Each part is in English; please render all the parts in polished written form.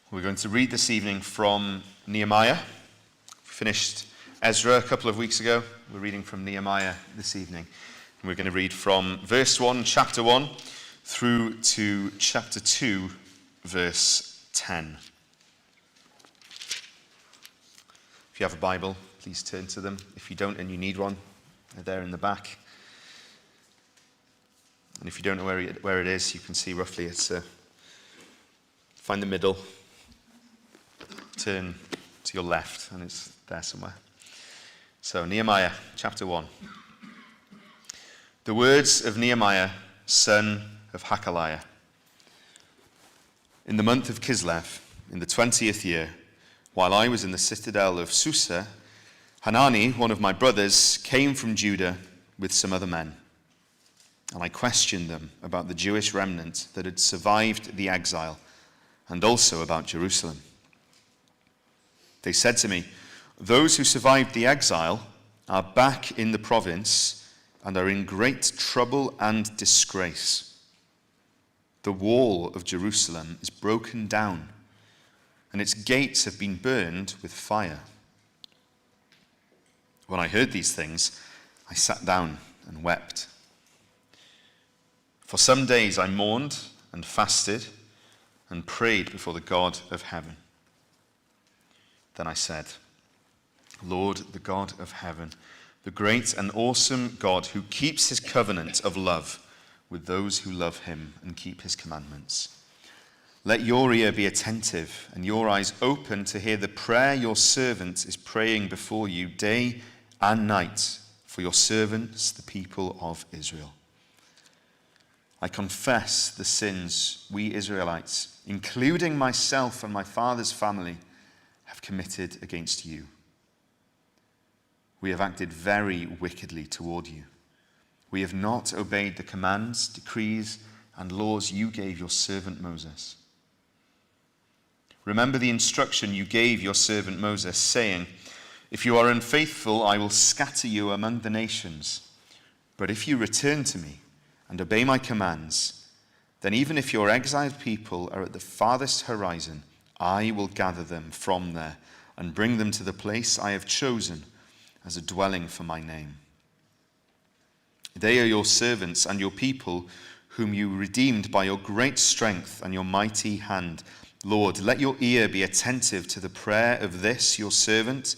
We're going to read this evening from Nehemiah. We finished Ezra a couple of weeks ago. We're reading from Nehemiah this evening. And we're going to read from verse 1, chapter 1, through to chapter 2, verse 10. If you have a Bible, please turn to them. If you don't and you need one, they're there in the back. And if you don't know where it is, you can see roughly it's find the middle. Turn to your left, and it's there somewhere. So, Nehemiah, chapter 1. The words of Nehemiah, son of Hakaliah. In the month of Kislev, in the 20th year, while I was in the citadel of Susa, Hanani, one of my brothers, came from Judah with some other men. And I questioned them about the Jewish remnant that had survived the exile, and also about Jerusalem. They said to me, "Those who survived the exile are back in the province and are in great trouble and disgrace. The wall of Jerusalem is broken down, and its gates have been burned with fire." When I heard these things, I sat down and wept. For some days I mourned and fasted and prayed before the God of heaven. Then I said, "Lord, the God of heaven, the great and awesome God who keeps his covenant of love with those who love him and keep his commandments, let your ear be attentive and your eyes open to hear the prayer your servant is praying before you day and night for your servants, the people of Israel. I confess the sins we Israelites, including myself and my father's family, have committed against you. We have acted very wickedly toward you. We have not obeyed the commands, decrees, and laws you gave your servant Moses. Remember the instruction you gave your servant Moses, saying, 'If you are unfaithful, I will scatter you among the nations. But if you return to me and obey my commands, then even if your exiled people are at the farthest horizon, I will gather them from there and bring them to the place I have chosen as a dwelling for my name. They are your servants and your people, whom you redeemed by your great strength and your mighty hand. Lord, let your ear be attentive to the prayer of this your servant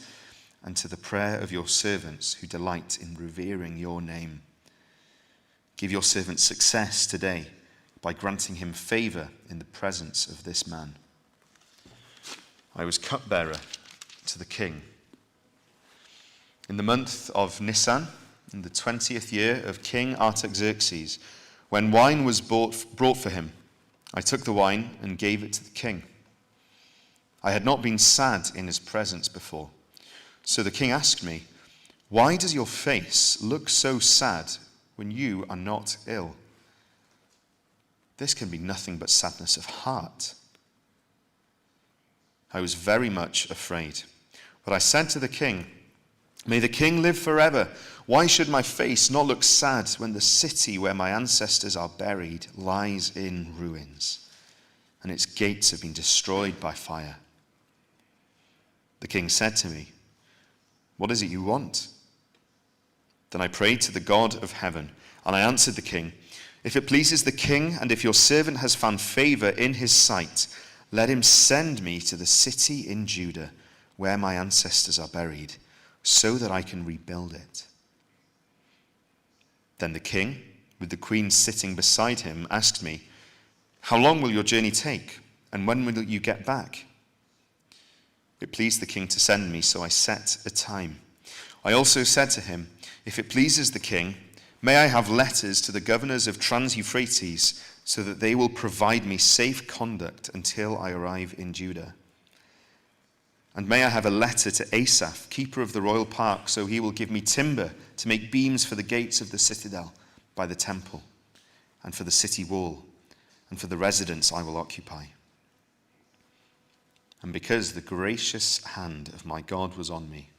and to the prayer of your servants who delight in revering your name. Give your servant success today by granting him favor in the presence of this man.' I was cupbearer to the king. In the month of Nisan, in the 20th year of King Artaxerxes, when wine was brought for him, I took the wine and gave it to the king. I had not been sad in his presence before. So the king asked me, 'Why does your face look so sad when you are not ill?' 'This can be nothing but sadness of heart.' I was very much afraid, but I said to the king, 'May the king live forever. Why should my face not look sad when the city where my ancestors are buried lies in ruins, and its gates have been destroyed by fire?' The king said to me, 'What is it you want?' Then I prayed to the God of heaven, and I answered the king, 'If it pleases the king, and if your servant has found favor in his sight, let him send me to the city in Judah where my ancestors are buried, so that I can rebuild it.' Then the king, with the queen sitting beside him, asked me, 'How long will your journey take, and when will you get back?' It pleased the king to send me, so I set a time. I also said to him, 'If it pleases the king, may I have letters to the governors of Trans-Euphrates, so that they will provide me safe conduct until I arrive in Judah. And may I have a letter to Asaph, keeper of the royal park, so he will give me timber to make beams for the gates of the citadel by the temple, and for the city wall, and for the residence I will occupy.' And because the gracious hand of my God was on me,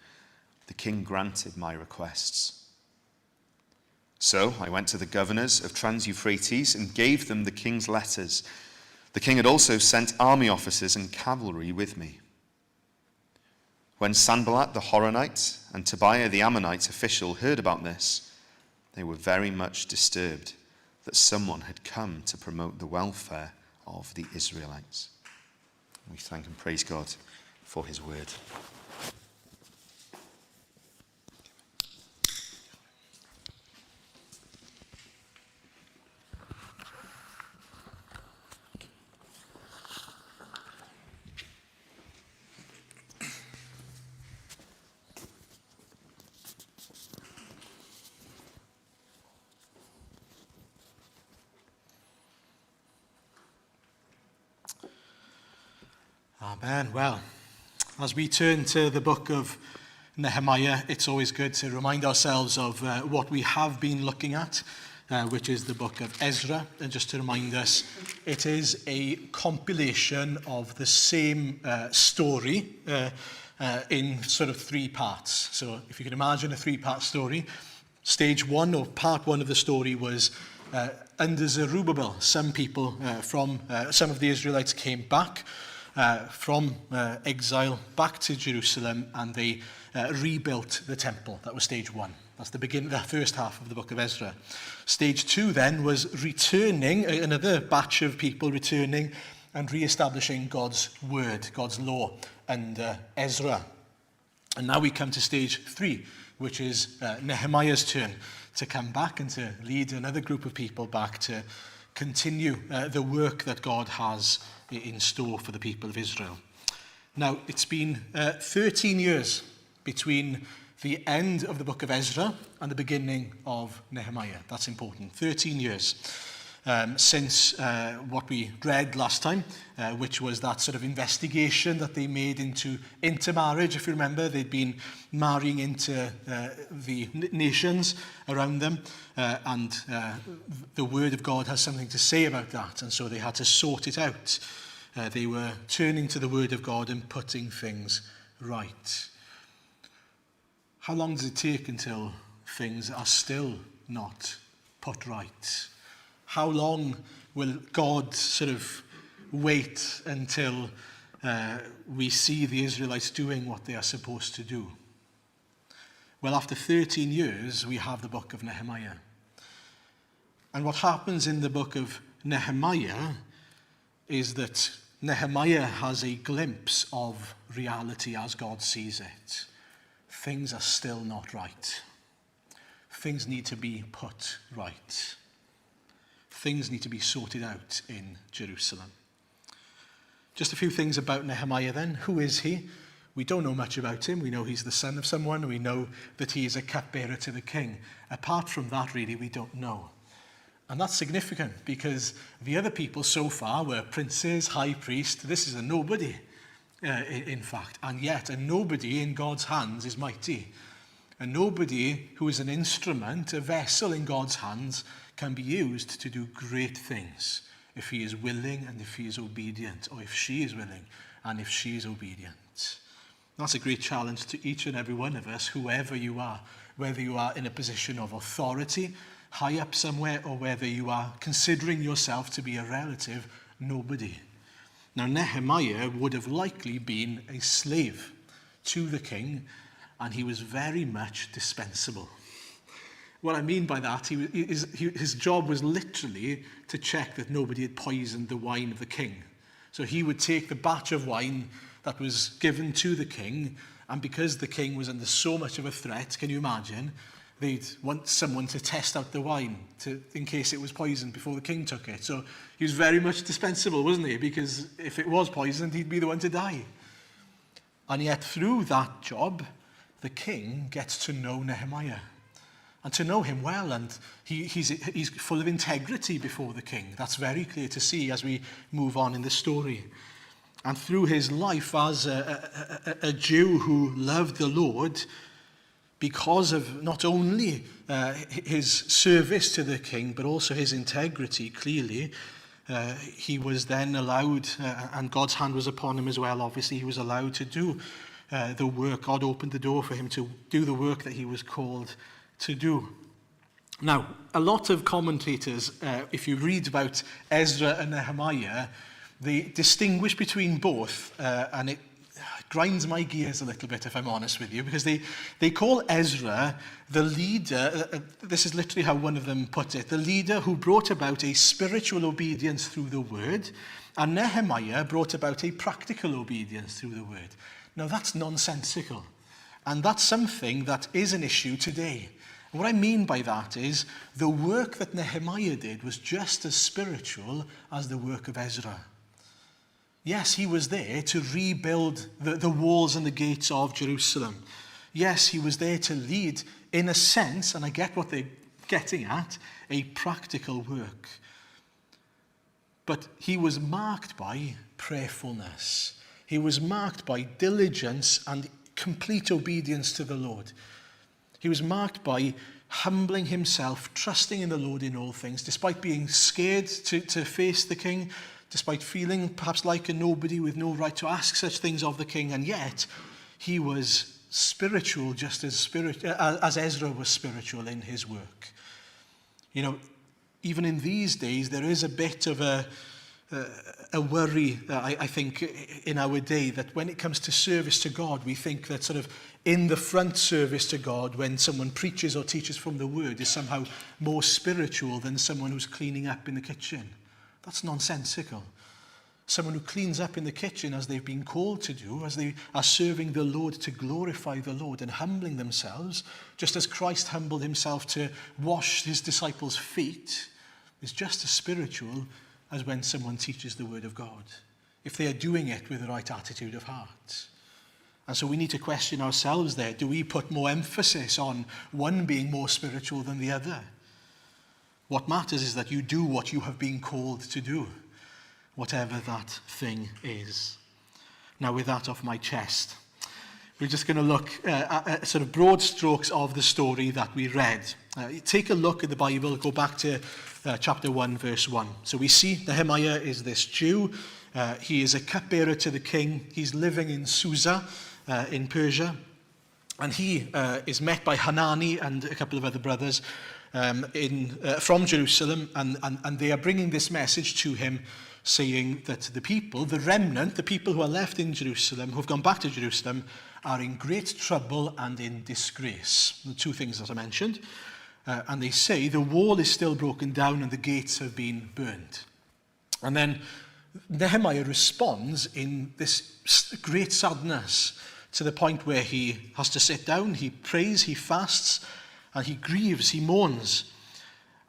the king granted my requests. So I went to the governors of Trans-Euphrates and gave them the king's letters. The king had also sent army officers and cavalry with me. When Sanballat the Horonite and Tobiah the Ammonite official heard about this, they were very much disturbed that someone had come to promote the welfare of the Israelites. We thank and praise God for his word. Amen. Well, as we turn to the book of Nehemiah, it's always good to remind ourselves of what we have been looking at, which is the book of Ezra. And just to remind us, it is a compilation of the same story in sort of three parts. So if you can imagine a three-part story, stage one or part one of the story was under Zerubbabel. Some people some of the Israelites came back from exile back to Jerusalem, and they rebuilt the temple. That was stage one. That's the first half of the book of Ezra. Stage two then was returning, another batch of people returning and re-establishing God's word, God's law, under Ezra. And now we come to stage three, which is Nehemiah's turn to come back and to lead another group of people back to continue the work that God has in store for the people of Israel. Now, it's been 13 years between the end of the book of Ezra and the beginning of Nehemiah. That's important. 13 years since what we read last time, which was that sort of investigation that they made into intermarriage. If you remember, they'd been marrying into the nations around them, and the word of God has something to say about that, and so they had to sort it out. They were turning to the word of God and putting things right. How long does it take until things are still not put right? How long will God sort of wait until we see the Israelites doing what they are supposed to do? Well, after 13 years, we have the book of Nehemiah. And what happens in the book of Nehemiah is that Nehemiah has a glimpse of reality as God sees it. Things are still not right. Things need to be put right. Things need to be sorted out in Jerusalem. Just a few things about Nehemiah then. Who is he? We don't know much about him. We know he's the son of someone. We know that he is a cupbearer to the king. Apart from that, really, we don't know. And that's significant because the other people so far were princes, high priest. This is a nobody, in fact. And yet a nobody in God's hands is mighty. A nobody who is an instrument, a vessel in God's hands, can be used to do great things if he is willing and if he is obedient, or if she is willing and if she is obedient. That's a great challenge to each and every one of us, whoever you are, whether you are in a position of authority, high up somewhere, or whether you are considering yourself to be a relative nobody. Now, Nehemiah would have likely been a slave to the king, and he was very much dispensable. What I mean by that, his job was literally to check that nobody had poisoned the wine of the king. So he would take the batch of wine that was given to the king, and because the king was under so much of a threat, can you imagine, they'd want someone to test out the wine in case it was poisoned before the king took it. So he was very much dispensable, wasn't he? Because if it was poisoned, he'd be the one to die. And yet through that job, the king gets to know Nehemiah. And to know him well, and he's full of integrity before the king. That's very clear to see as we move on in the story. And through his life as a Jew who loved the Lord, because of not only his service to the king, but also his integrity, clearly, he was then allowed, and God's hand was upon him as well, obviously, he was allowed to do the work. God opened the door for him to do the work that he was called to do. Now, a lot of commentators, if you read about Ezra and Nehemiah, they distinguish between both, and it grinds my gears a little bit, if I'm honest with you, because they call Ezra the leader, this is literally how one of them put it, the leader who brought about a spiritual obedience through the word, and Nehemiah brought about a practical obedience through the word. Now that's nonsensical, and that's something that is an issue today. And what I mean by that is the work that Nehemiah did was just as spiritual as the work of Ezra. Yes, he was there to rebuild the walls and the gates of Jerusalem. Yes, he was there to lead, in a sense, and I get what they're getting at, a practical work. But he was marked by prayerfulness. He was marked by diligence and complete obedience to the Lord. He was marked by humbling himself, trusting in the Lord in all things, despite being scared to face the king, despite feeling perhaps like a nobody with no right to ask such things of the king, and yet he was spiritual just as Ezra was spiritual in his work. You know, even in these days, there is a bit of a worry, I think, in our day, that when it comes to service to God, we think that sort of in the front service to God, when someone preaches or teaches from the word, is somehow more spiritual than someone who's cleaning up in the kitchen. That's nonsensical. Someone who cleans up in the kitchen as they've been called to do, as they are serving the Lord to glorify the Lord and humbling themselves, just as Christ humbled himself to wash his disciples' feet, is just as spiritual as when someone teaches the word of God, if they are doing it with the right attitude of heart. And so we need to question ourselves there. Do we put more emphasis on one being more spiritual than the other? What matters is that you do what you have been called to do, whatever that thing is. Now, with that off my chest, we're just going to look at sort of broad strokes of the story that we read. Take a look at the Bible, go back to chapter 1, verse 1. So we see Nehemiah is this Jew. He is a cupbearer to the king. He's living in Susa in Persia. And he is met by Hanani and a couple of other brothers from Jerusalem, and they are bringing this message to him, saying that the people, the remnant, the people who are left in Jerusalem, who have gone back to Jerusalem, are in great trouble and in disgrace. The two things that I mentioned. And they say the wall is still broken down and the gates have been burned. And then Nehemiah responds in this great sadness, to the point where he has to sit down, he prays, he fasts, and he grieves, he mourns.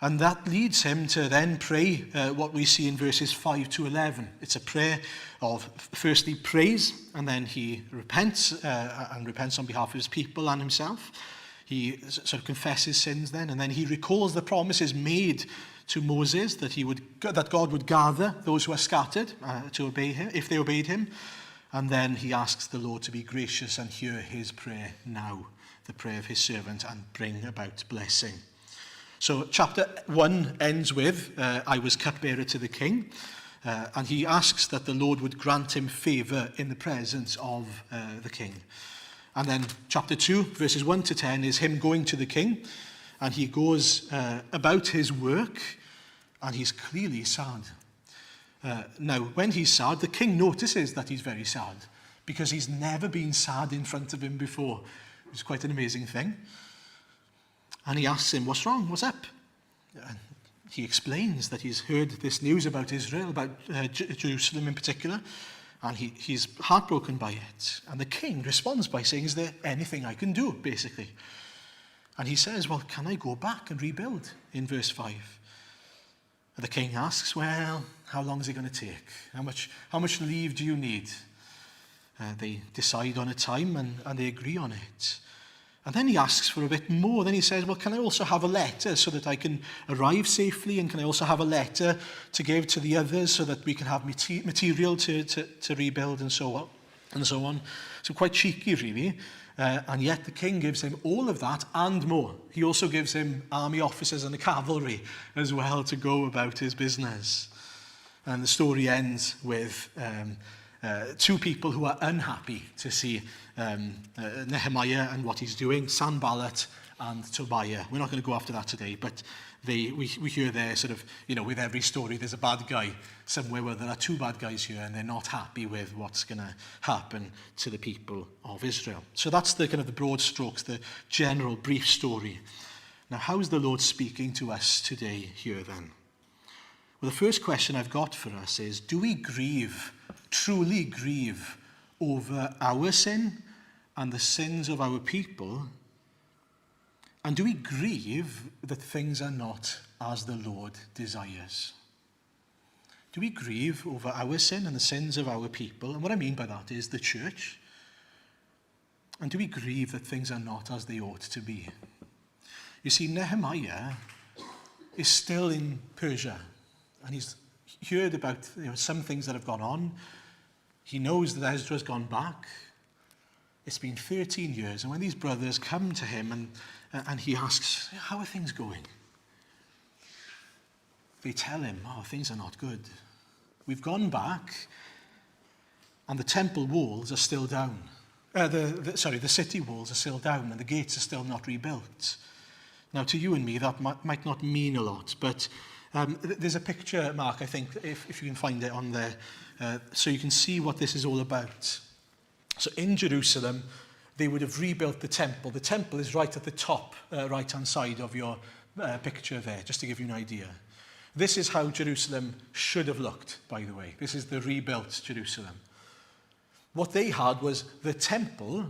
And that leads him to then pray what we see in verses 5 to 11. It's a prayer of firstly praise, and then he repents, and repents on behalf of his people and himself. He sort of confesses sins then, and then he recalls the promises made to Moses that God would gather those who are scattered to obey him, if they obeyed him. And then he asks the Lord to be gracious and hear his prayer now, the prayer of his servant, and bring about blessing. So chapter 1 ends with, I was cupbearer to the king, and he asks that the Lord would grant him favor in the presence of the king. And then chapter 2, verses 1 to 10, is him going to the king, and he goes about his work, and he's clearly sad. Now, when he's sad, the king notices that he's very sad, because he's never been sad in front of him before. It's quite an amazing thing. And he asks him, what's wrong? What's up? And he explains that he's heard this news about Israel, about Jerusalem in particular, and he's heartbroken by it. And the king responds by saying, is there anything I can do, basically? And he says, well, can I go back and rebuild, in verse 5? And the king asks, well, how long is it going to take? How much leave do you need? They decide on a time and they agree on it. And then he asks for a bit more. Then he says, well, can I also have a letter so that I can arrive safely? And can I also have a letter to give to the others so that we can have material to rebuild and so on? And so on. So quite cheeky, really. And yet the king gives him all of that and more. He also gives him army officers and the cavalry as well to go about his business. And the story ends with two people who are unhappy to see Nehemiah and what he's doing, Sanballat and Tobiah. We're not going to go after that today, but we hear there sort of, with every story, there's a bad guy somewhere where there are two bad guys here and they're not happy with what's going to happen to the people of Israel. So that's the kind of the broad strokes, the general brief story. Now, how is the Lord speaking to us today here then? Well, the first question I've got for us is, do we grieve, truly grieve, over our sin and the sins of our people? And do we grieve that things are not as the Lord desires? Do we grieve over our sin and the sins of our people? And what I mean by that is the church. And do we grieve that things are not as they ought to be? You see, Nehemiah is still in Persia. And he's heard about some things that have gone on. He knows that Ezra's gone back. It's been 13 years. And when these brothers come to him and he asks, how are things going? They tell him, things are not good. We've gone back and the temple walls are still down. The city walls are still down and the gates are still not rebuilt. Now, to you and me, that might not mean a lot, but there's a picture, Mark, I think, if you can find it on there, so you can see what this is all about. So in Jerusalem, they would have rebuilt the temple. The temple is right at the top, right-hand side of your picture there, just to give you an idea. This is how Jerusalem should have looked, by the way. This is the rebuilt Jerusalem. What they had was the temple,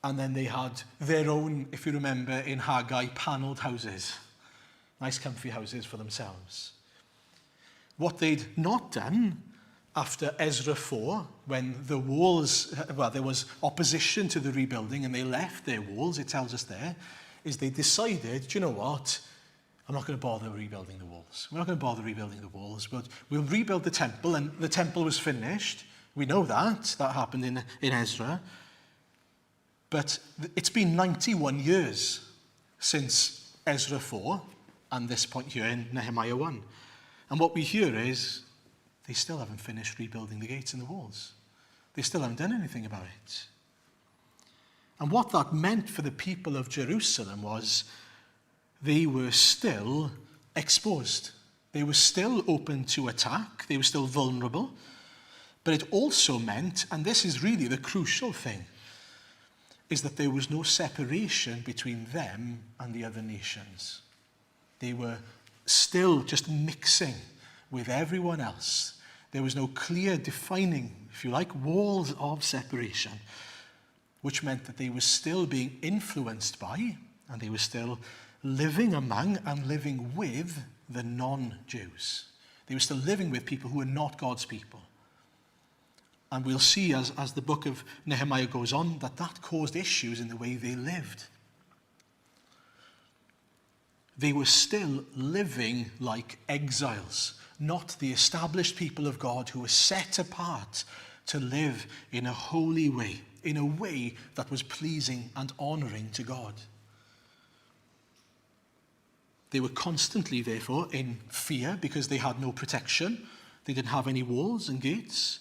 and then they had their own, if you remember, in Haggai, panelled houses. Nice comfy houses for themselves. What they'd not done after Ezra 4, when the walls, there was opposition to the rebuilding and they left their walls, it tells us there, is they decided, do you know what? I'm not going to bother rebuilding the walls. We're not going to bother rebuilding the walls, but we'll rebuild the temple, and the temple was finished. We know that. That happened in Ezra. But it's been 91 years since Ezra 4, and this point here in Nehemiah 1. And what we hear is they still haven't finished rebuilding the gates and the walls. They still haven't done anything about it. And what that meant for the people of Jerusalem was they were still exposed. They were still open to attack. They were still vulnerable. But it also meant, and this is really the crucial thing, is that there was no separation between them and the other nations. They were still just mixing with everyone else. There was no clear defining, if you like, walls of separation, which meant that they were still being influenced by, and they were still living among and living with the non-Jews. They were still living with people who were not God's people. And we'll see as the book of Nehemiah goes on that caused issues in the way they lived. They were still living like exiles, not the established people of God who were set apart to live in a holy way, in a way that was pleasing and honoring to God. They were constantly, therefore, in fear because they had no protection. They didn't have any walls and gates.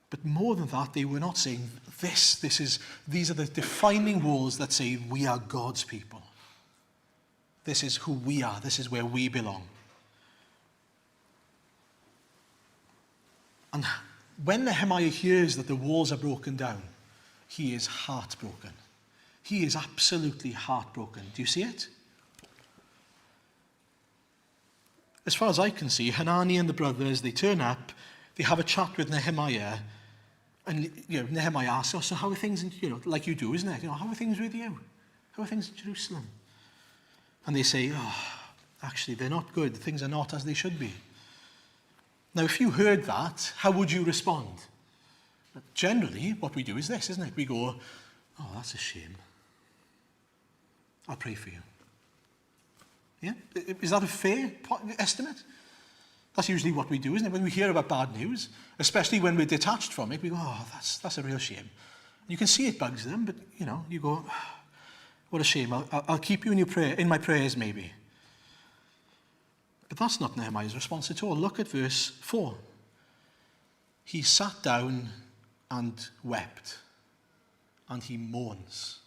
But more than that, they were not saying, these are the defining walls that say we are God's people. This is who we are. This is where we belong. And when Nehemiah hears that the walls are broken down, he is heartbroken. He is absolutely heartbroken. Do you see it? As far as I can see, Hanani and the brothers, they turn up, they have a chat with Nehemiah, and Nehemiah asks, so how are things, like you do, isn't it? How are things with you? How are things in Jerusalem? And they say, actually, they're not good. Things are not as they should be. Now, if you heard that, how would you respond? Generally, what we do is this, isn't it? We go, that's a shame. I'll pray for you. Yeah? Is that a fair estimate? That's usually what we do, isn't it? When we hear about bad news, especially when we're detached from it, we go, that's a real shame. You can see it bugs them, but, you go, what a shame. I'll keep you in my prayers, maybe. But that's not Nehemiah's response at all. Look at verse 4. He sat down and wept, and he mourns.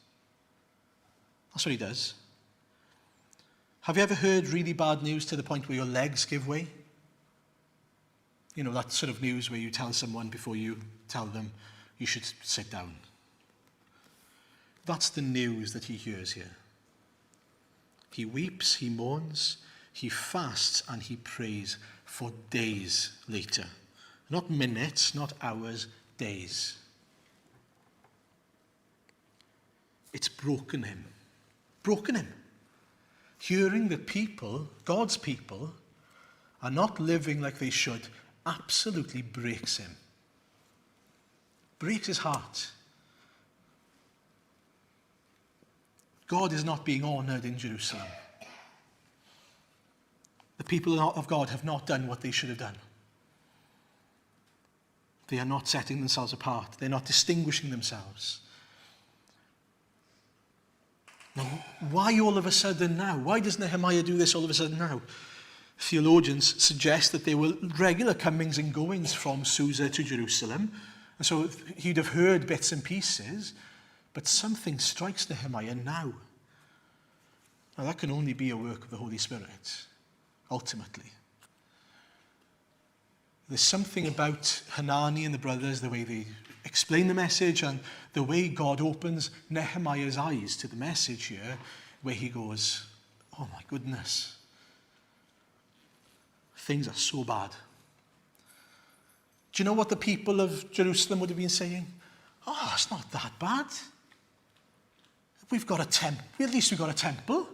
That's what he does. Have you ever heard really bad news to the point where your legs give way? You know, that sort of news where you tell someone before you tell them you should sit down. That's the news that he hears here. He weeps, he mourns, he fasts, and he prays for days later. Not minutes, not hours, days. It's broken him. Broken him. Hearing that people, God's people, are not living like they should, absolutely breaks him. Breaks his heart. God is not being honoured in Jerusalem. The people of God have not done what they should have done. They are not setting themselves apart. They're not distinguishing themselves. Now, why all of a sudden now? Why does Nehemiah do this all of a sudden now? Theologians suggest that there were regular comings and goings from Susa to Jerusalem, and so he'd have heard bits and pieces, but something strikes Nehemiah now. Now, that can only be a work of the Holy Spirit, ultimately. There's something about Hanani and the brothers, the way they explain the message and the way God opens Nehemiah's eyes to the message here, where he goes, oh my goodness, things are so bad. Do you know what the people of Jerusalem would have been saying? Oh, it's not that bad. We've got a temple. At least we've got a temple.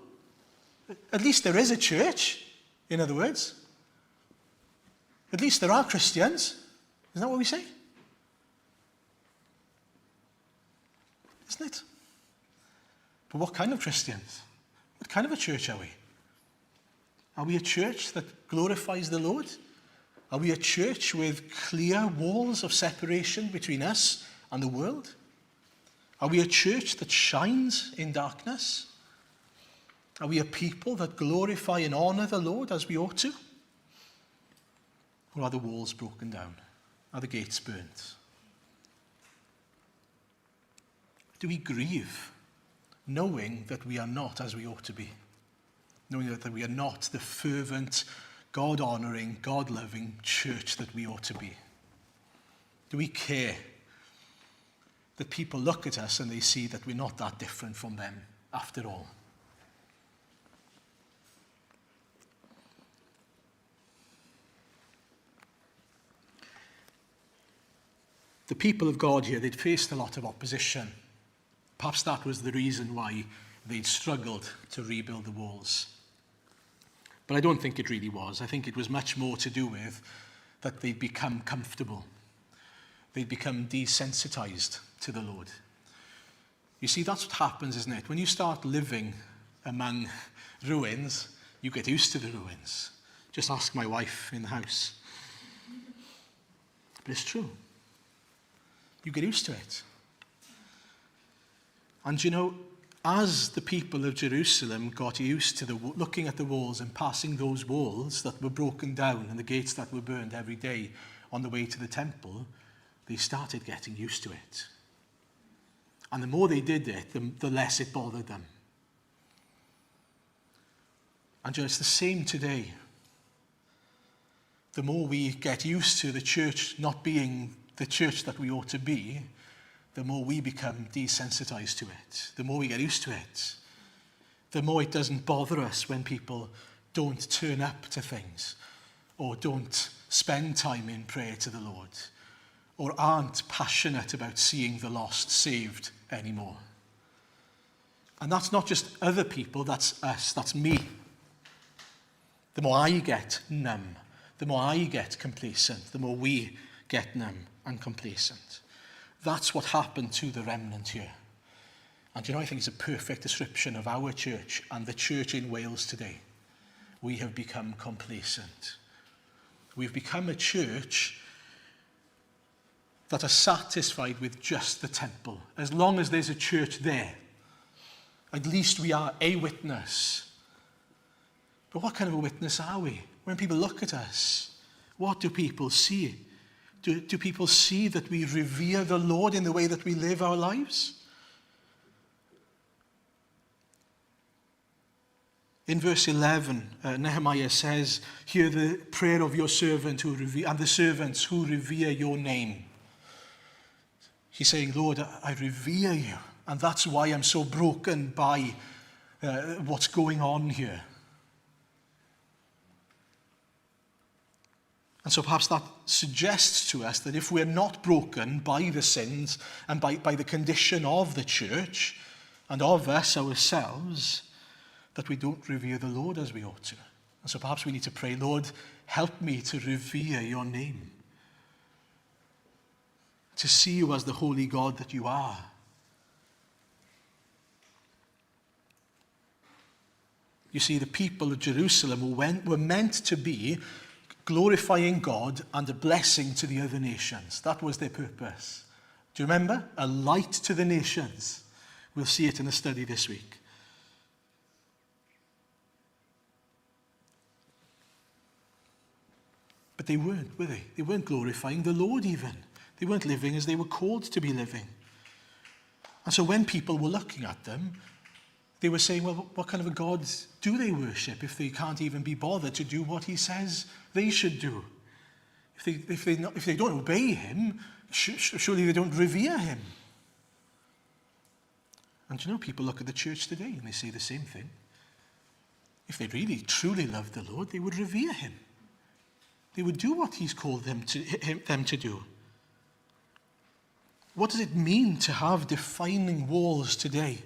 At least there is a church, in other words. At least there are Christians. Isn't that what we say? Isn't it? But what kind of Christians? What kind of a church are we? Are we a church that glorifies the Lord? Are we a church with clear walls of separation between us and the world? Are we a church that shines in darkness? Are we a people that glorify and honour the Lord as we ought to? Or are the walls broken down? Are the gates burnt? Do we grieve knowing that we are not as we ought to be? Knowing that we are not the fervent, God-honouring, God-loving church that we ought to be? Do we care that people look at us and they see that we're not that different from them after all? The people of God here, they'd faced a lot of opposition. Perhaps that was the reason why they'd struggled to rebuild the walls. But I don't think it really was. I think it was much more to do with that they'd become comfortable. They'd become desensitized to the Lord. You see, that's what happens, isn't it? When you start living among ruins, you get used to the ruins. Just ask my wife in the house. But it's true. You get used to it. And you know, as the people of Jerusalem got used to looking at the walls and passing those walls that were broken down and the gates that were burned every day on the way to the temple, they started getting used to it. And the more they did it, the less it bothered them. And you know, it's the same today. The more we get used to the church not being the church that we ought to be, the more we become desensitized to it. The more we get used to it, the more it doesn't bother us when people don't turn up to things, or don't spend time in prayer to the Lord, or aren't passionate about seeing the lost saved anymore. And that's not just other people, that's us, that's me. The more I get numb, the more I get complacent, the more we get numb and complacent. That's what happened to the remnant here. And you know, I think it's a perfect description of our church and the church in Wales today. We have become complacent. We've become a church that are satisfied with just the temple. As long as there's a church there, at least we are a witness. But what kind of a witness are we? When people look at us, what do people see? Do people see that we revere the Lord in the way that we live our lives? In verse 11, Nehemiah says, "Hear the prayer of your servant and the servants who revere your name." He's saying, Lord, I revere you, and that's why I'm so broken by what's going on here. And so perhaps that suggests to us that if we're not broken by the sins and by the condition of the church and of us ourselves, that we don't revere the Lord as we ought to. And so perhaps we need to pray, Lord, help me to revere your name, to see you as the holy God that you are. You see, the people of Jerusalem were meant to be glorifying God and a blessing to the other nations. That was their purpose. Do you remember? A light to the nations. We'll see it in the study this week. But they weren't, were they? They weren't glorifying the Lord even. They weren't living as they were called to be living. And so when people were looking at them, they were saying, well, what kind of a God do they worship if they can't even be bothered to do what he says they should do? If they don't obey him, surely they don't revere him. And you know, people look at the church today and they say the same thing. If they really, truly loved the Lord, they would revere him. They would do what he's called them to do. What does it mean to have defining walls today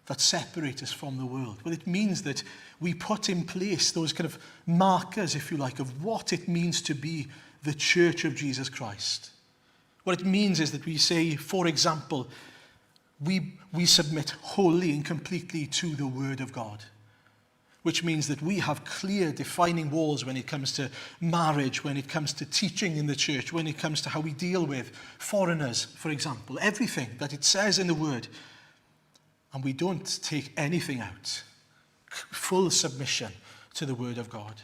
that separate us from the world? Well, it means that we put in place those kind of markers, if you like, of what it means to be the church of Jesus Christ. What it means is that we say, for example, we submit wholly and completely to the Word of God, which means that we have clear defining walls when it comes to marriage, when it comes to teaching in the church, when it comes to how we deal with foreigners, for example. Everything that it says in the Word. And we don't take anything out. Full submission to the Word of God.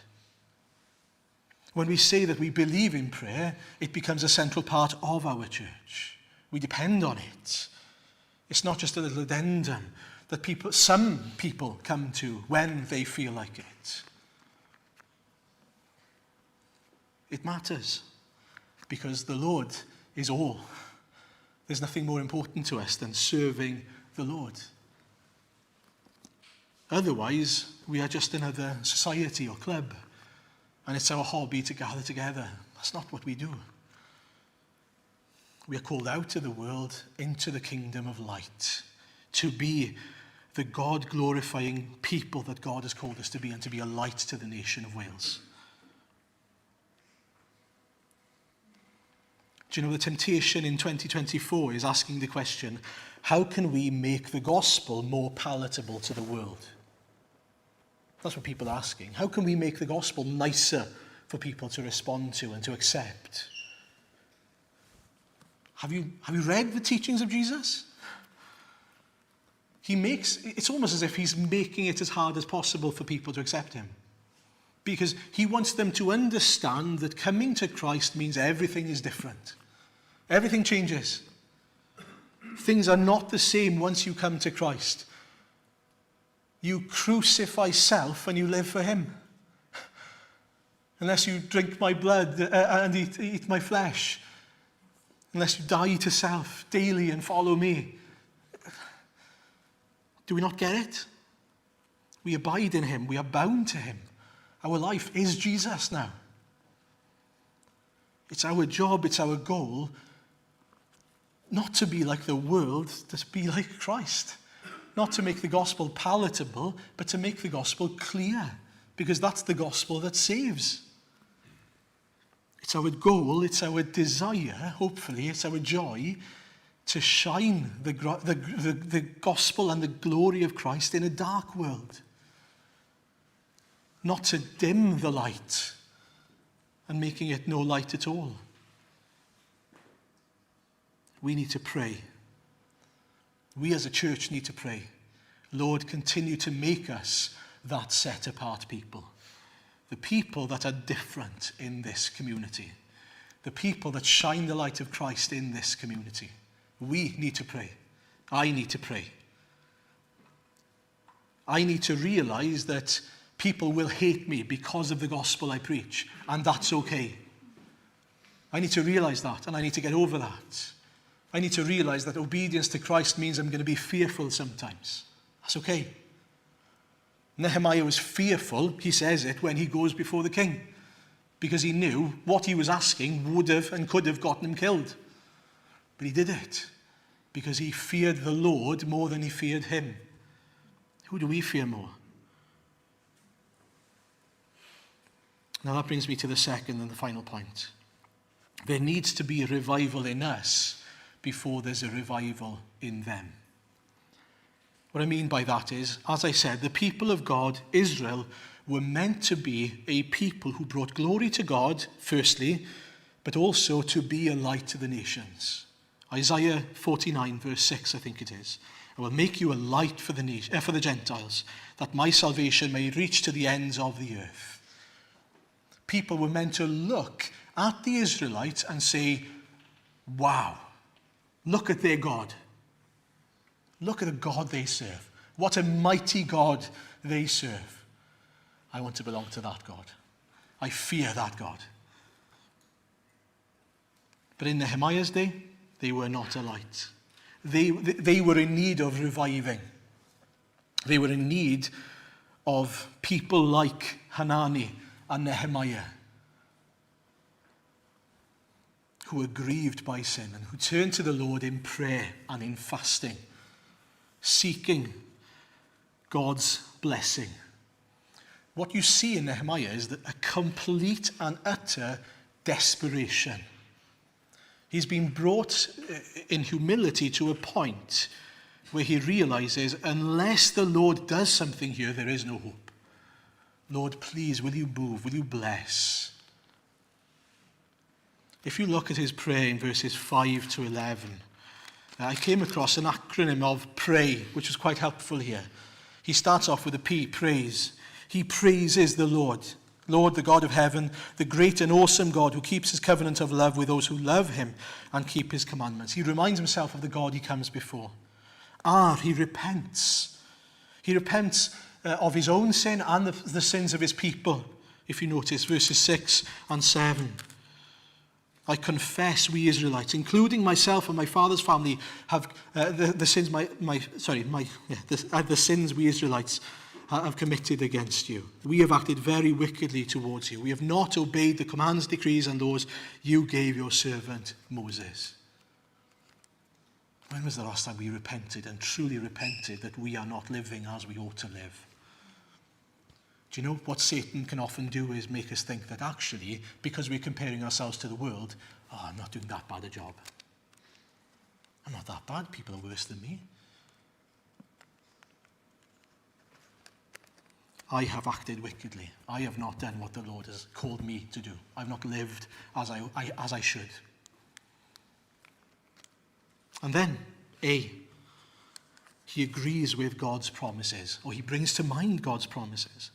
When we say that we believe in prayer, it becomes a central part of our church. We depend on it. It's not just a little addendum that some people come to when they feel like it. It matters because the Lord is all. There's nothing more important to us than serving the Lord. Otherwise, we are just another society or club, and it's our hobby to gather together. That's not what we do. We are called out of the world into the kingdom of light, to be the God-glorifying people that God has called us to be, and to be a light to the nation of Wales. Do you know, the temptation in 2024 is asking the question, how can we make the gospel more palatable to the world? That's what people are asking. How can we make the gospel nicer for people to respond to and to accept? Have you read the teachings of Jesus? It's almost as if he's making it as hard as possible for people to accept him. Because he wants them to understand that coming to Christ means everything is different. Everything changes. Things are not the same once you come to Christ. You crucify self and you live for him. Unless you drink my blood and eat my flesh. Unless you die to self daily and follow me. Do we not get it? We abide in him. We are bound to him. Our life is Jesus now. It's our job, it's our goal, not to be like the world, to be like Christ. Not to make the gospel palatable, but to make the gospel clear. Because that's the gospel that saves. It's our goal, it's our desire, hopefully, it's our joy to shine the gospel and the glory of Christ in a dark world. Not to dim the light and making it no light at all. We need to pray. We as a church need to pray. Lord, continue to make us that set-apart people. The people that are different in this community. The people that shine the light of Christ in this community. We need to pray. I need to pray. I need to realize that people will hate me because of the gospel I preach, and that's okay. I need to realize that, and I need to get over that. I need to realize that obedience to Christ means I'm going to be fearful sometimes. That's okay. Nehemiah was fearful, he says it, when he goes before the king, because he knew what he was asking would have and could have gotten him killed. But he did it because he feared the Lord more than he feared him. Who do we fear more? Now that brings me to the second and the final point. There needs to be a revival in us before there's a revival in them. What I mean by that is, as I said, the people of God, Israel, were meant to be a people who brought glory to God, firstly, but also to be a light to the nations. Isaiah 49, verse 6, I think it is. I will make you a light for the Gentiles, that my salvation may reach to the ends of the earth. People were meant to look at the Israelites and say, wow, look at their God. Look at the God they serve. What a mighty God they serve. I want to belong to that God. I fear that God. But in Nehemiah's day, they were not a light. They were in need of reviving. They were in need of people like Hanani and Nehemiah, who were grieved by sin and who turned to the Lord in prayer and in fasting, seeking God's blessing. What you see in Nehemiah is that a complete and utter desperation. He's been brought in humility to a point where he realizes, unless the Lord does something here, there is no hope. Lord, please, will you move? Will you bless? If you look at his prayer in verses 5 to 11, I came across an acronym of pray, which was quite helpful here. He starts off with a P, praise. He praises the Lord, the God of heaven, the great and awesome God who keeps his covenant of love with those who love him and keep his commandments. He reminds himself of the God he comes before. He repents. He repents of his own sin and the sins of his people. If you notice verses 6 and 7. I confess, we Israelites, including myself and my father's family, have the sins we Israelites have committed against you. We have acted very wickedly towards you. We have not obeyed the commands, decrees, and laws you gave your servant Moses. When was the last time we repented and truly repented that we are not living as we ought to live? Do you know what Satan can often do is make us think that actually, because we're comparing ourselves to the world, I'm not doing that bad a job. I'm not that bad. People are worse than me. I have acted wickedly. I have not done what the Lord has called me to do. I've not lived as I should. And then, he agrees with God's promises, or he brings to mind God's promises.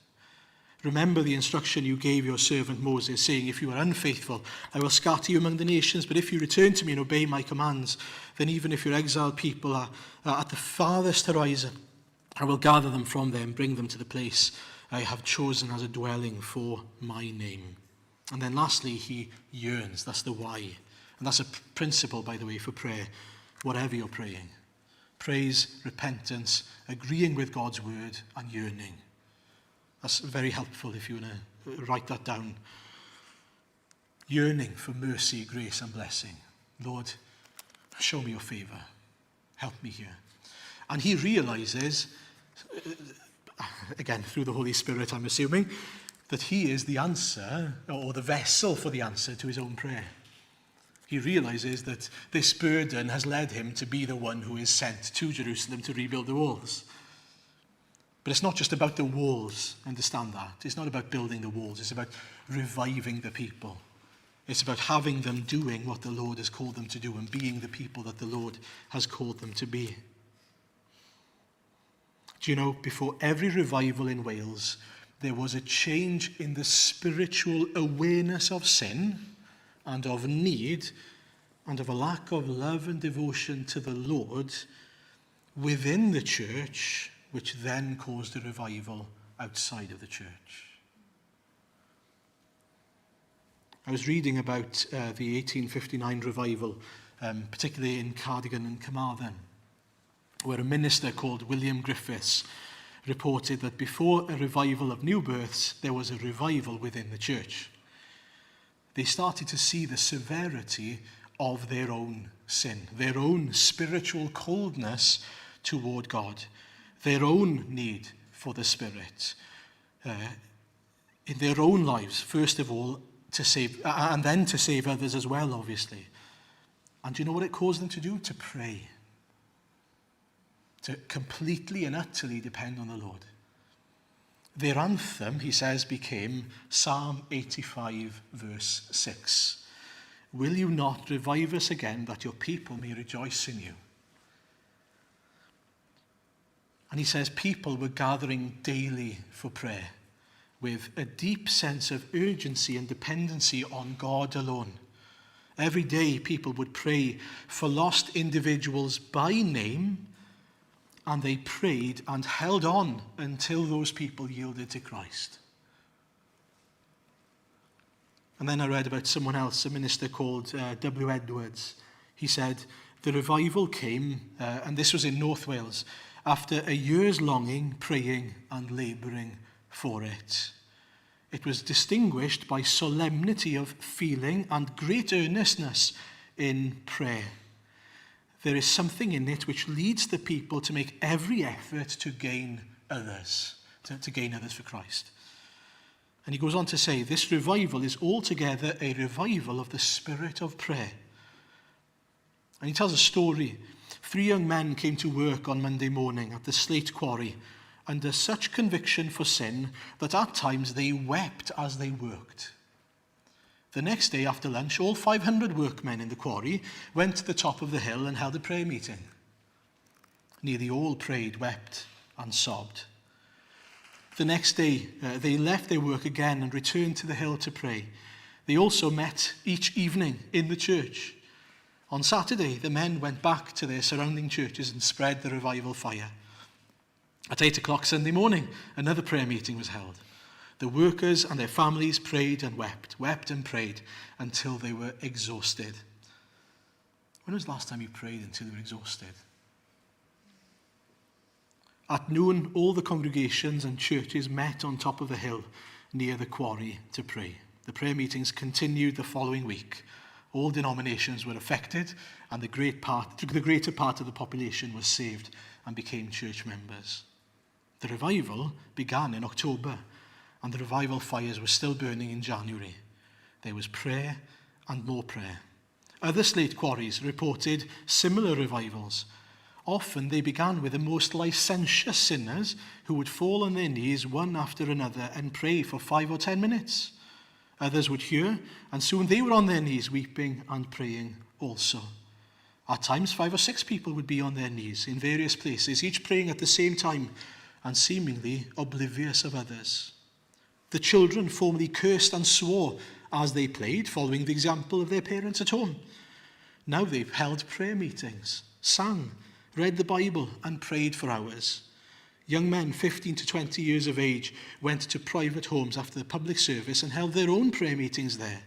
Remember the instruction you gave your servant Moses, saying, if you are unfaithful, I will scatter you among the nations, but if you return to me and obey my commands, then even if your exiled people are at the farthest horizon, I will gather them from there and bring them to the place I have chosen as a dwelling for my name. And then lastly, he yearns. That's the why. And that's a principle, by the way, for prayer, whatever you're praying. Praise, repentance, agreeing with God's word, and yearning. That's very helpful if you want to write that down. Yearning for mercy, grace, and blessing. Lord, show me your favor. Help me here. And he realizes, again, through the Holy Spirit, I'm assuming, that he is the answer, or the vessel for the answer to his own prayer. He realizes that this burden has led him to be the one who is sent to Jerusalem to rebuild the walls. But it's not just about the walls, understand that. It's not about building the walls. It's about reviving the people. It's about having them doing what the Lord has called them to do and being the people that the Lord has called them to be. Do you know, before every revival in Wales, there was a change in the spiritual awareness of sin and of need and of a lack of love and devotion to the Lord within the church which then caused a revival outside of the church. I was reading about the 1859 revival, particularly in Cardigan and Carmarthen, where a minister called William Griffiths reported that before a revival of new births, there was a revival within the church. They started to see the severity of their own sin, their own spiritual coldness toward God, their own need for the Spirit, in their own lives, first of all, to save, and then to save others as well, obviously. And do you know what it caused them to do? To pray. To completely and utterly depend on the Lord. Their anthem, he says, became Psalm 85, verse 6. Will you not revive us again, that your people may rejoice in you? And he says people were gathering daily for prayer, with a deep sense of urgency and dependency on God alone. Every day people would pray for lost individuals by name, and they prayed and held on until those people yielded to Christ. And then I read about someone else, a minister called W. Edwards. He said, the revival came, and this was in North Wales, after a year's longing, praying and labouring for it. It was distinguished by solemnity of feeling and great earnestness in prayer. There is something in it which leads the people to make every effort to gain others, to gain others for Christ. And he goes on to say, this revival is altogether a revival of the spirit of prayer. And he tells a story. 3 young men came to work on Monday morning at the slate quarry under such conviction for sin that at times they wept as they worked. The next day after lunch, all 500 workmen in the quarry went to the top of the hill and held a prayer meeting. Nearly all prayed, wept, and sobbed. The next day, they left their work again and returned to the hill to pray. They also met each evening in the church. On Saturday, the men went back to their surrounding churches and spread the revival fire. At 8 o'clock Sunday morning, another prayer meeting was held. The workers and their families prayed and wept and prayed until they were exhausted. When was the last time you prayed until you were exhausted? At noon, all the congregations and churches met on top of the hill near the quarry to pray. The prayer meetings continued the following week. All denominations were affected, and the greater part of the population was saved and became church members. The revival began in October, and the revival fires were still burning in January. There was prayer and more prayer. Other slate quarries reported similar revivals. Often they began with the most licentious sinners who would fall on their knees one after another and pray for 5 or 10 minutes. Others would hear, and soon they were on their knees weeping and praying also. At times 5 or 6 people would be on their knees in various places, each praying at the same time and seemingly oblivious of others. The children formerly cursed and swore as they played, following the example of their parents at home. Now they've held prayer meetings, sang, read the Bible and prayed for hours. Young men 15 to 20 years of age went to private homes after the public service and held their own prayer meetings there.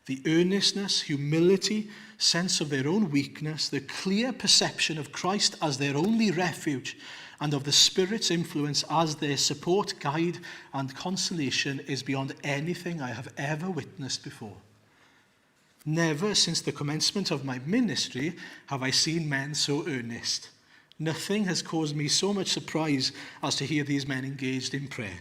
The earnestness, humility, sense of their own weakness, the clear perception of Christ as their only refuge and of the Spirit's influence as their support, guide and consolation is beyond anything I have ever witnessed before. Never since the commencement of my ministry have I seen men so earnest. Nothing has caused me so much surprise as to hear these men engaged in prayer.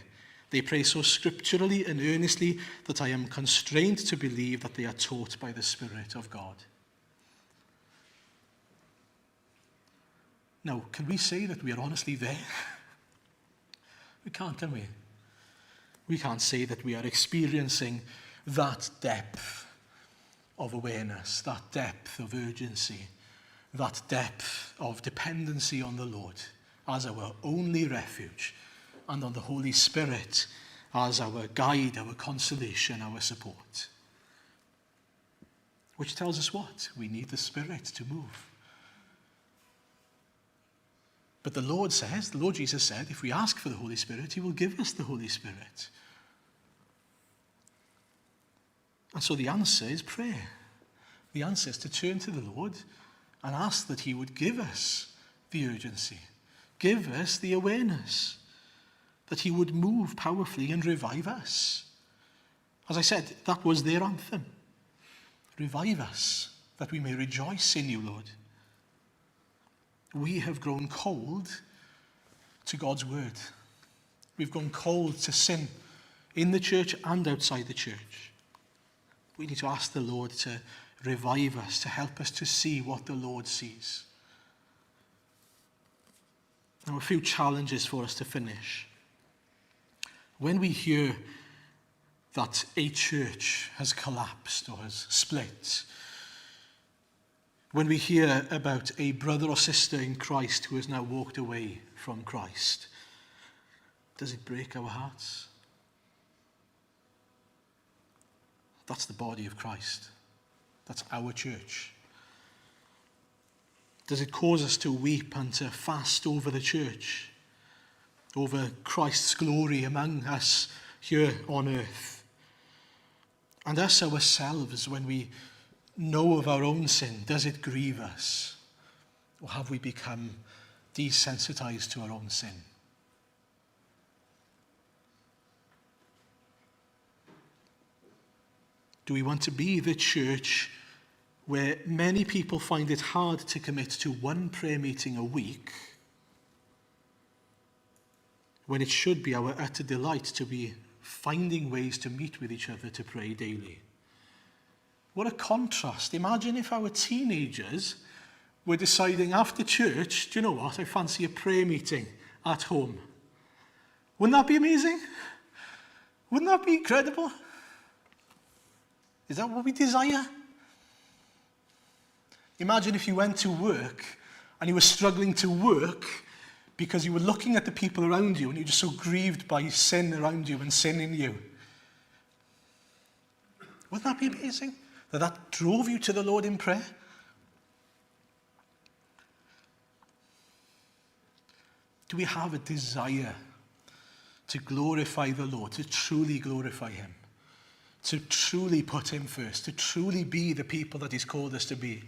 They pray so scripturally and earnestly that I am constrained to believe that they are taught by the Spirit of God. Now, can we say that we are honestly there? We can't, can we? We can't say that we are experiencing that depth of awareness, that depth of urgency, that depth of dependency on the Lord as our only refuge, and on the Holy Spirit as our guide, our consolation, our support. Which tells us what? We need the Spirit to move. But the Lord Jesus said, if we ask for the Holy Spirit, he will give us the Holy Spirit. And so the answer is prayer. The answer is to turn to the Lord and ask that he would give us the urgency, give us the awareness, that he would move powerfully and revive us. As I said, that was their anthem. Revive us, that we may rejoice in you, Lord. We have grown cold to God's word. We've grown cold to sin in the church and outside the church. We need to ask the Lord to revive us, to help us to see what the Lord sees. Now, a few challenges for us to finish. When we hear that a church has collapsed or has split, when we hear about a brother or sister in Christ who has now walked away from Christ, does it break our hearts? That's the body of Christ. That's our church. Does it cause us to weep and to fast over the church, over Christ's glory among us here on earth? And us ourselves, when we know of our own sin, does it grieve us? Or have we become desensitized to our own sin? Do we want to be the church where many people find it hard to commit to one prayer meeting a week, when it should be our utter delight to be finding ways to meet with each other to pray daily? What a contrast. Imagine if our teenagers were deciding after church, do you know what, I fancy a prayer meeting at home. Wouldn't that be amazing? Wouldn't that be incredible? Is that what we desire? Imagine if you went to work and you were struggling to work because you were looking at the people around you and you're just so grieved by sin around you and sin in you. Wouldn't that be amazing? That drove you to the Lord in prayer? Do we have a desire to glorify the Lord, to truly glorify him, to truly put him first, to truly be the people that he's called us to be?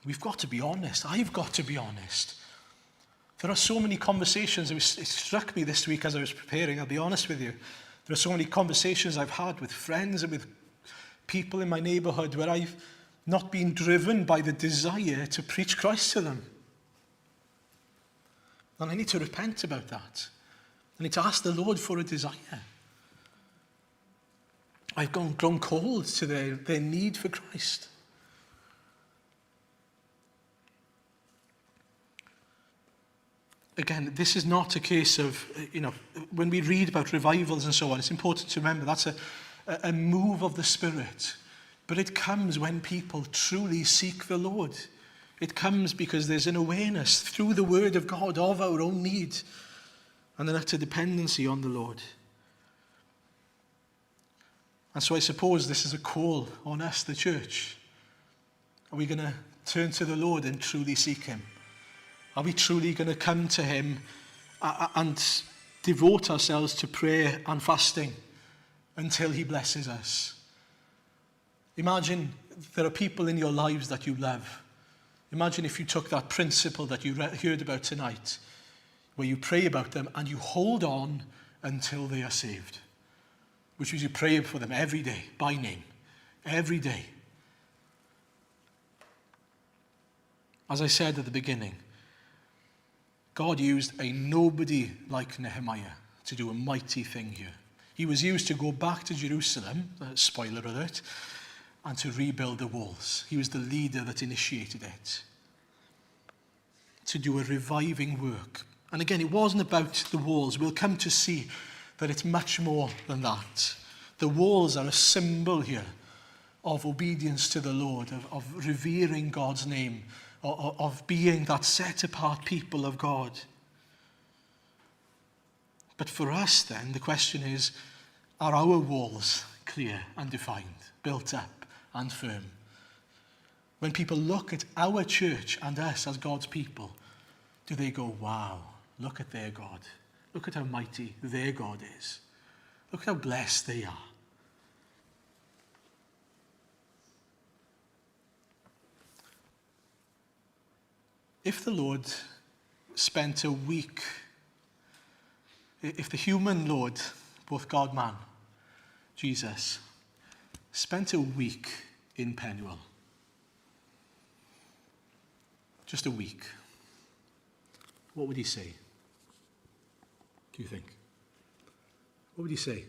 We've got to be honest. I've got to be honest. There are so many conversations. It struck me this week as I was preparing, I'll be honest with you. There are so many conversations I've had with friends and with people in my neighborhood where I've not been driven by the desire to preach Christ to them. And I need to repent about that. I need to ask the Lord for a desire. I've grown cold to their need for Christ. Again, this is not a case of, when we read about revivals and so on, it's important to remember that's a move of the Spirit. But it comes when people truly seek the Lord. It comes because there's an awareness through the Word of God of our own need and an utter dependency on the Lord. And so I suppose this is a call on us, the church. Are we going to turn to the Lord and truly seek him? Are we truly going to come to him and devote ourselves to prayer and fasting until he blesses us? Imagine there are people in your lives that you love. Imagine if you took that principle that you heard about tonight, where you pray about them and you hold on until they are saved, which means you pray for them every day, by name, every day. As I said at the beginning, God used a nobody like Nehemiah to do a mighty thing here. He was used to go back to Jerusalem, spoiler alert, and to rebuild the walls. He was the leader that initiated it, to do a reviving work. And again, it wasn't about the walls. We'll come to see that it's much more than that. The walls are a symbol here of obedience to the Lord, of revering God's name, of being that set-apart people of God. But for us then, the question is, are our walls clear and defined, built up and firm? When people look at our church and us as God's people, do they go, wow, look at their God. Look at how mighty their God is. Look at how blessed they are. If the Lord spent a week, if the human Lord, both God, man, Jesus, spent a week in Penuel, just a week, what would he say? Do you think? What would he say?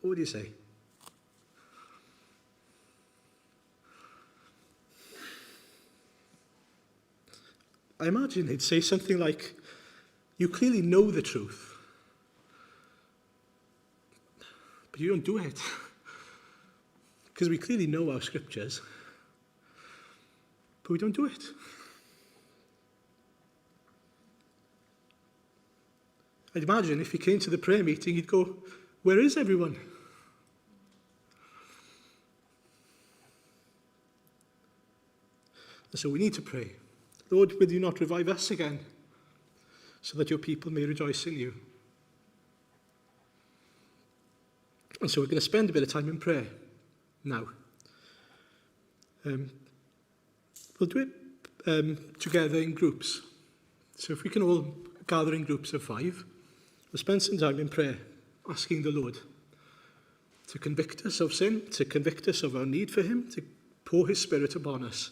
What would he say? I imagine he'd say something like, you clearly know the truth, but you don't do it. Because we clearly know our scriptures, but we don't do it. I'd imagine if he came to the prayer meeting, he'd go, where is everyone? And so we need to pray. Lord, will you not revive us again, so that your people may rejoice in you? And so we're going to spend a bit of time in prayer now. We'll do it together in groups. So if we can all gather in groups of 5, we'll spend some time in prayer, asking the Lord to convict us of sin, to convict us of our need for him, to pour his Spirit upon us,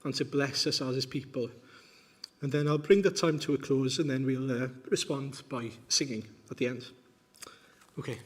and to bless us as his people. And then I'll bring the time to a close, and then we'll respond by singing at the end. Okay.